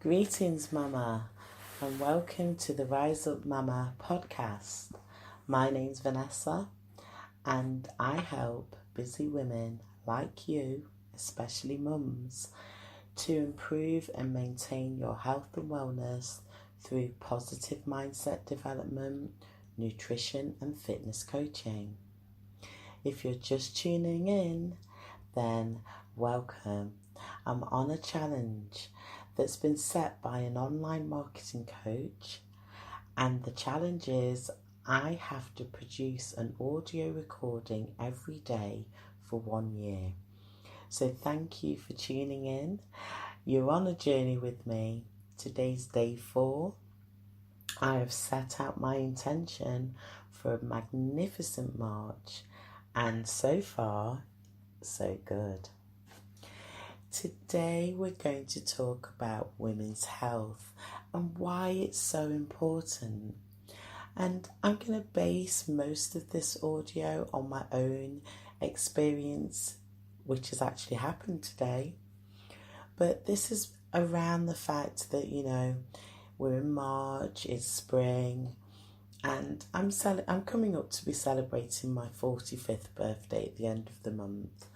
Greetings, Mama, and welcome to the Rise Up Mama podcast. My name's Vanessa, and I help busy women like you, especially mums, to improve and maintain your health and wellness through positive mindset development, nutrition, and fitness coaching. If you're just tuning in, then welcome. I'm on a challenge that's been set by an online marketing coach, and the challenge is I have to produce an audio recording every day for 1 year. So thank you for tuning in. You're on a journey with me. Today's day 4. I have set out my intention for a magnificent March, and so far, so good. Today we're going to talk about women's health and why it's so important. And I'm going to base most of this audio on my own experience, which has actually happened today. But this is around the fact that, we're in March, it's spring, and I'm coming up to be celebrating my 45th birthday at the end of the month.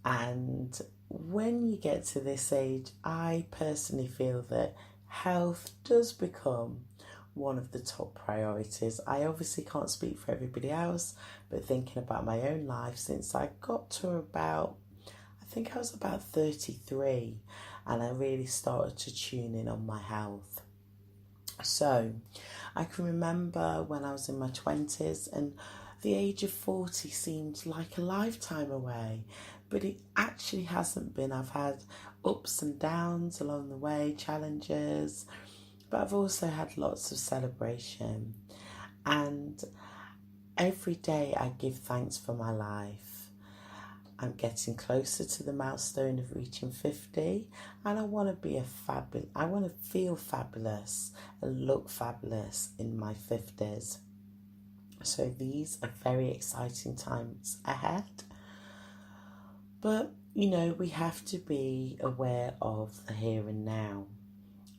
And when you get to this age, I personally feel that health does become one of the top priorities. I obviously can't speak for everybody else, but thinking about my own life, since I got to I was about 33, and I really started to tune in on my health. So I can remember when I was in my 20s, and the age of 40 seemed like a lifetime away, but it actually hasn't been. I've had ups and downs along the way, challenges, but I've also had lots of celebration. And every day I give thanks for my life. I'm getting closer to the milestone of reaching 50, and I want to feel fabulous and look fabulous in my 50s. So these are very exciting times ahead. But, we have to be aware of the here and now.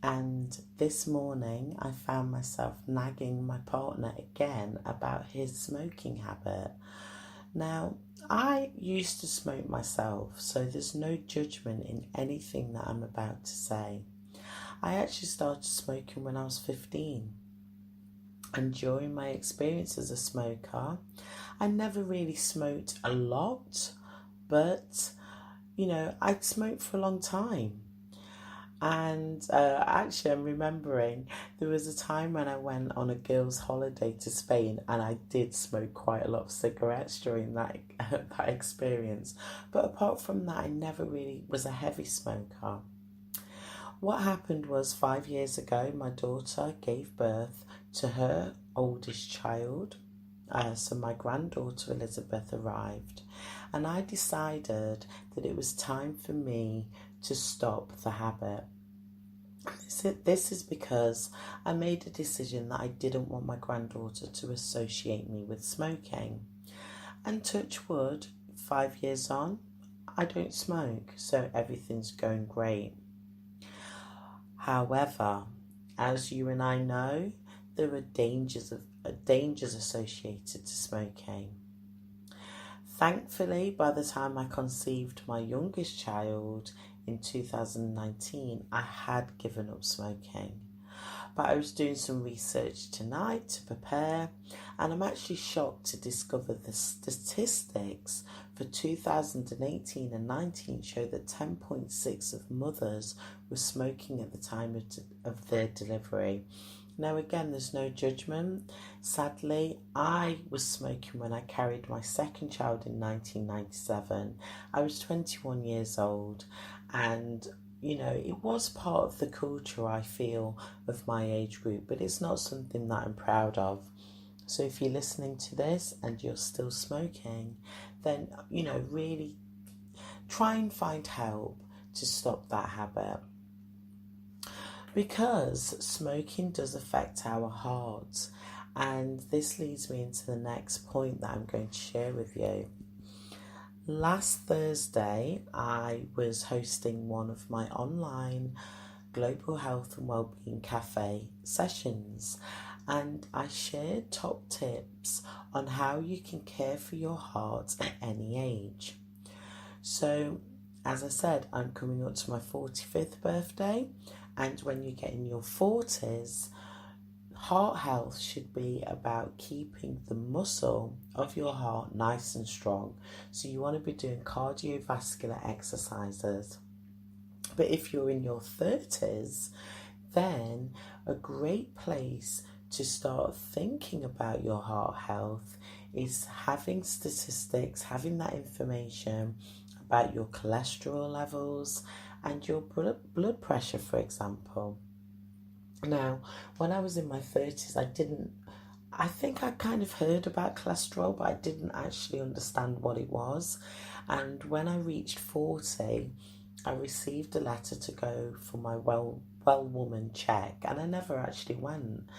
And this morning I found myself nagging my partner again about his smoking habit. Now, I used to smoke myself, so there's no judgment in anything that I'm about to say. I actually started smoking when I was 15. And during my experience as a smoker, I never really smoked a lot, but, I'd smoked for a long time. And actually, I'm remembering there was a time when I went on a girls' holiday to Spain, and I did smoke quite a lot of cigarettes during that experience. But apart from that, I never really was a heavy smoker. What happened was 5 years ago, my daughter gave birth to her oldest child. So my granddaughter Elizabeth arrived, and I decided that it was time for me to stop the habit. This is because I made a decision that I didn't want my granddaughter to associate me with smoking. And touch wood, 5 years on, I don't smoke, so everything's going great. However, as you and I know, there are dangers associated to smoking. Thankfully, by the time I conceived my youngest child in 2019, I had given up smoking. But I was doing some research tonight to prepare, and I'm actually shocked to discover the statistics for 2018 and 19 show that 10.6% of mothers were smoking at the time of their delivery. Now, again, there's no judgment. Sadly, I was smoking when I carried my second child in 1997. I was 21 years old, and, it was part of the culture, I feel, of my age group, but it's not something that I'm proud of. So if you're listening to this and you're still smoking, then, really try and find help to stop that habit. Because smoking does affect our hearts, and this leads me into the next point that I'm going to share with you. Last Thursday, I was hosting one of my online Global Health and Wellbeing Cafe sessions, and I shared top tips on how you can care for your heart at any age. So, as I said, I'm coming up to my 45th birthday, and when you get in your 40s, heart health should be about keeping the muscle of your heart nice and strong. So you want to be doing cardiovascular exercises. But if you're in your 30s, then a great place to start thinking about your heart health is having statistics, having that information about your cholesterol levels and your blood pressure, for example. Now, when I was in my 30s, I think I kind of heard about cholesterol, but I didn't actually understand what it was. And when I reached 40, I received a letter to go for my well woman check, and I never actually went.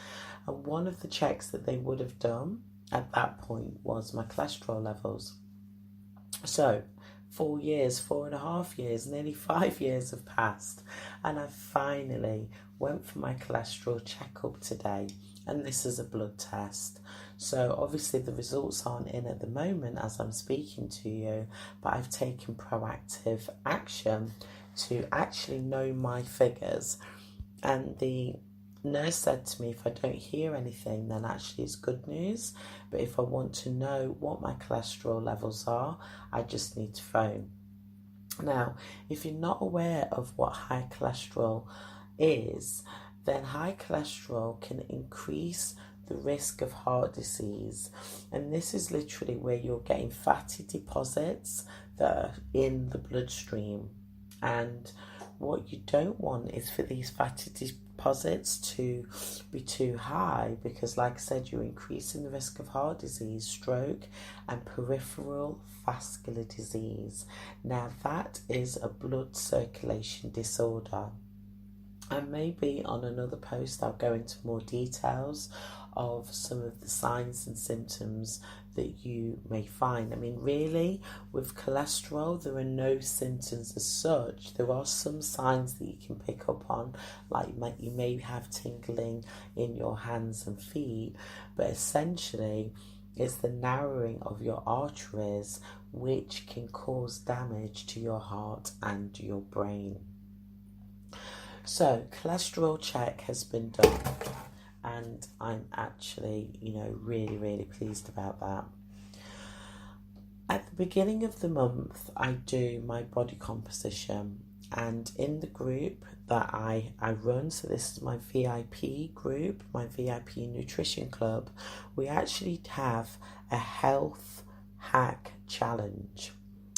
And one of the checks that they would have done at that point was my cholesterol levels. So 4.5 years, nearly 5 years have passed, and I finally went for my cholesterol checkup today, and this is a blood test. So obviously the results aren't in at the moment as I'm speaking to you, but I've taken proactive action to actually know my figures. And the nurse said to me, if I don't hear anything, then actually it's good news. But if I want to know what my cholesterol levels are, I just need to phone. Now, if you're not aware of what high cholesterol is, then high cholesterol can increase the risk of heart disease. And this is literally where you're getting fatty deposits that are in the bloodstream. And what you don't want is for these fatty deposits to be too high, because like I said, you're increasing the risk of heart disease, stroke and peripheral vascular disease. Now that is a blood circulation disorder. And maybe on another post I'll go into more details of some of the signs and symptoms that you may find. I mean, really, with cholesterol, there are no symptoms as such. There are some signs that you can pick up on, like you may have tingling in your hands and feet, but essentially it's the narrowing of your arteries which can cause damage to your heart and your brain. So, cholesterol check has been done, and I'm actually, really, really pleased about that. At the beginning of the month, I do my body composition, and in the group that I run, so this is my VIP group, my VIP nutrition club, we actually have a health hack challenge.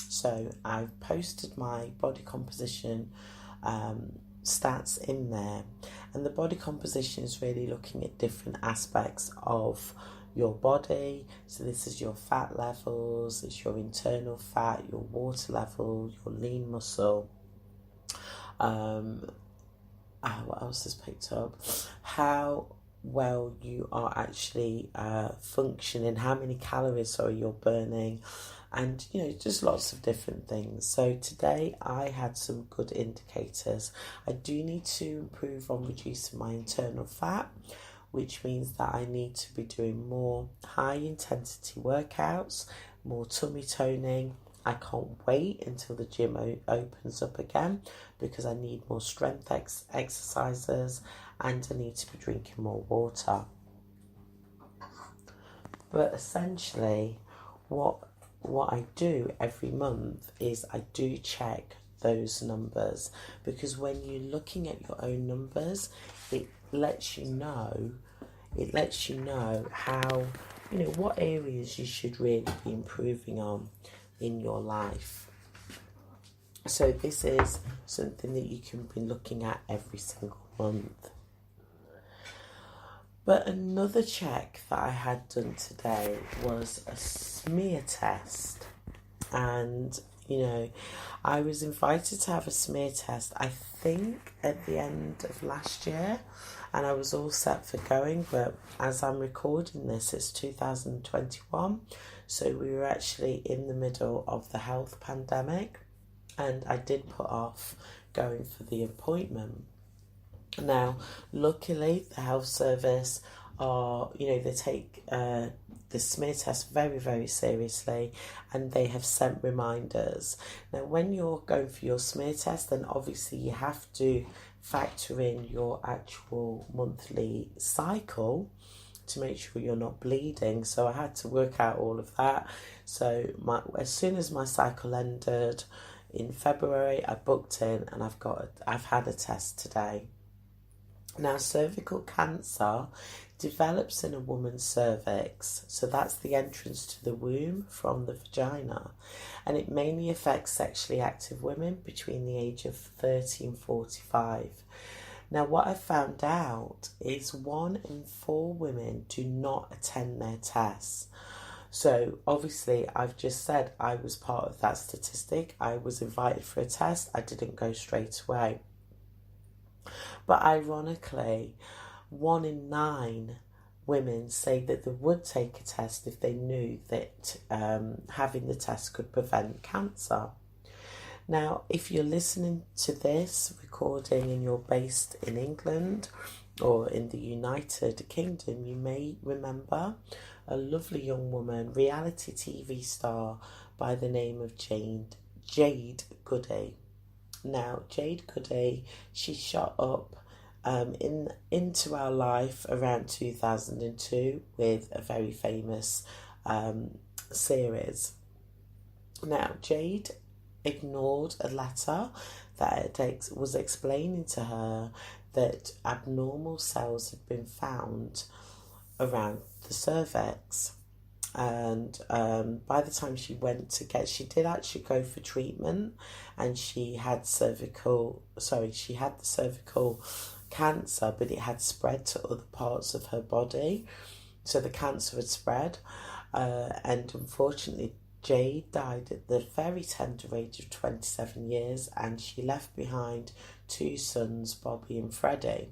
So I've posted my body composition stats in there, and the body composition is really looking at different aspects of your body. So this is your fat levels, it's your internal fat, your water level, your lean muscle, what else is picked up, how well you are actually functioning, how many calories you're burning, and just lots of different things. So today I had some good indicators. I do need to improve on reducing my internal fat, which means that I need to be doing more high intensity workouts, more tummy toning. I can't wait until the gym opens up again, because I need more strength exercises, and I need to be drinking more water. But essentially what I do every month is I do check those numbers, because when you're looking at your own numbers, it lets you know how, what areas you should really be improving on in your life. So this is something that you can be looking at every single month. But another check that I had done today was a smear test. And, I was invited to have a smear test, I think, at the end of last year. And I was all set for going. But as I'm recording this, it's 2021. So we were actually in the middle of the health pandemic. And I did put off going for the appointment. Now, luckily, the health service they take the smear test very, very seriously, and they have sent reminders. Now, when you're going for your smear test, then obviously you have to factor in your actual monthly cycle to make sure you're not bleeding. So I had to work out all of that. So as soon as my cycle ended in February, I booked in, and I've had a test today. Now, cervical cancer develops in a woman's cervix, so that's the entrance to the womb from the vagina, and it mainly affects sexually active women between the age of 30 and 45. Now, what I found out is 1 in 4 women do not attend their tests. So obviously, I've just said I was part of that statistic. I was invited for a test. I didn't go straight away. But ironically, 1 in 9 women say that they would take a test if they knew that having the test could prevent cancer. Now, if you're listening to this recording and you're based in England or in the United Kingdom, you may remember a lovely young woman, reality TV star by the name of Jade Goody. Now, Jade Goody, she shot up into our life around 2002 with a very famous series. Now, Jade ignored a letter that was explaining to her that abnormal cells had been found around the cervix. And by the time she she did actually go for treatment, and she had the cervical cancer, but it had spread to other parts of her body. So the cancer had spread, and unfortunately Jade died at the very tender age of 27 years, and she left behind 2 sons, Bobby and Freddie.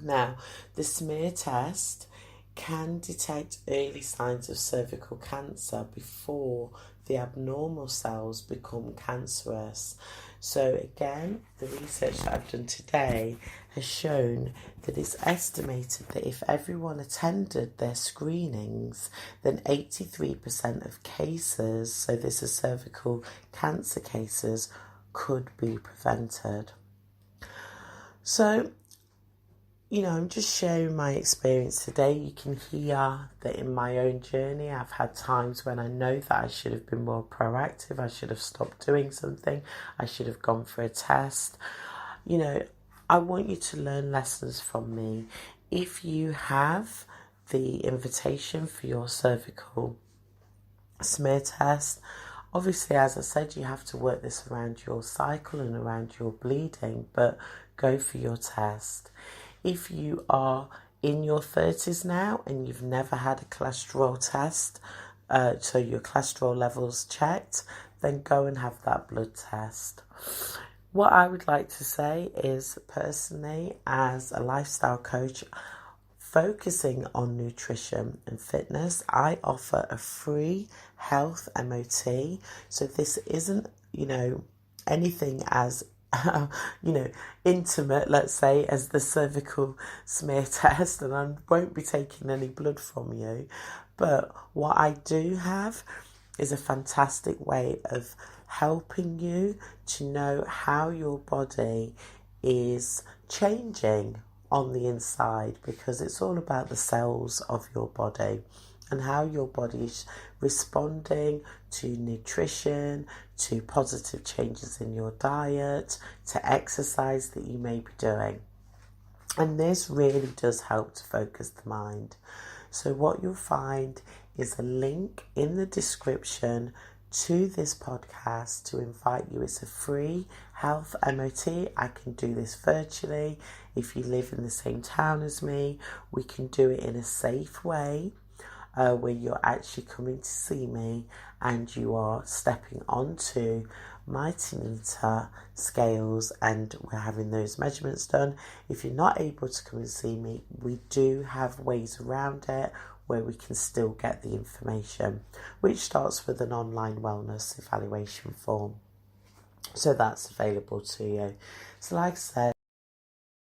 Now, the smear test can detect early signs of cervical cancer before the abnormal cells become cancerous. So again, the research that I've done today has shown that it's estimated that if everyone attended their screenings, then 83% of cases, so this is cervical cancer cases, could be prevented. So I'm just sharing my experience today. You can hear that in my own journey, I've had times when I know that I should have been more proactive. I should have stopped doing something. I should have gone for a test. I want you to learn lessons from me. If you have the invitation for your cervical smear test, obviously, as I said, you have to work this around your cycle and around your bleeding, but go for your test. If you are in your 30s now and you've never had a cholesterol test, so your cholesterol levels checked, then go and have that blood test. What I would like to say is, personally, as a lifestyle coach focusing on nutrition and fitness, I offer a free health MOT. So this isn't, anything as intimate, let's say, as the cervical smear test, and I won't be taking any blood from you. But what I do have is a fantastic way of helping you to know how your body is changing on the inside, because it's all about the cells of your body and how your body is responding to nutrition, to positive changes in your diet, to exercise that you may be doing. And this really does help to focus the mind. So what you'll find is a link in the description to this podcast to invite you. It's a free health MOT. I can do this virtually. If you live in the same town as me, we can do it in a safe way, where you're actually coming to see me and you are stepping onto my meter scales and we're having those measurements done. If you're not able to come and see me, we do have ways around it where we can still get the information, which starts with an online wellness evaluation form. So that's available to you. So like I said,